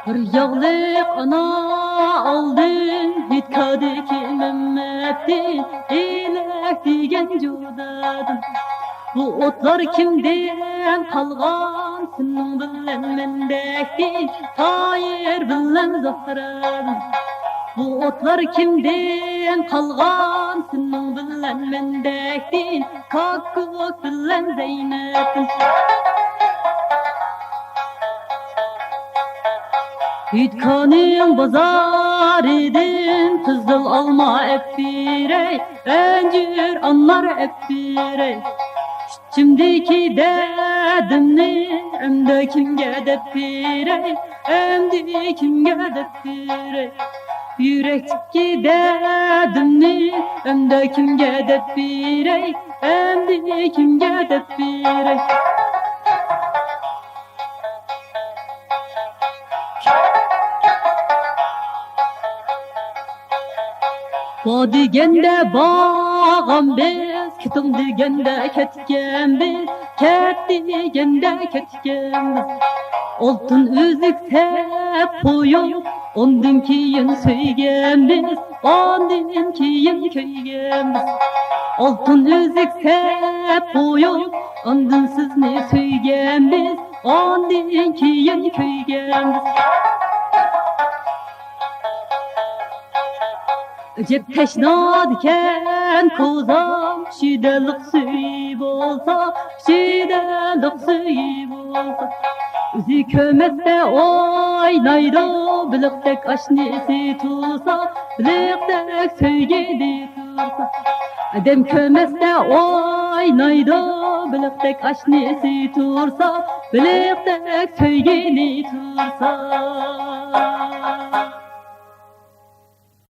Bir yağlık ana aldın hitkadaki Mehmet'in ilek digen cudadın. Bu otlar kimden kalgan senin bilen mendeki Tayir bilen Zahradan. Bu otlar kimden kalgan senin bilen mendeki Kakkuk bilen Zeynep'in. Hitkanın bazar edin kızıl alma epirey Encir anlar epirey Şimdiki derdimni emde kimge depirey Emdi kimge depirey Yürekteki derdimni emde kimge depirey Emdi kimge depirey Ba degende bağam biz, kitim degende ketken biz, ket degende ketken biz. Oltun üzük tep koyup, ondan keyin söygen biz, ondan keyin köygen biz. Oltun üzük tep koyup, ondan sizni söygen biz, ondan keyin köygen biz. Cep teşnadken kozam şidelik suyib olsa, şidelik suyib olsa. Üzü kömette oynaydı, biliktek aşnesi tutsa, biliktek söygedi tutsa. Adem kömette oynaydı, biliktek aşnesi tursa, biliktek söygedi tursa.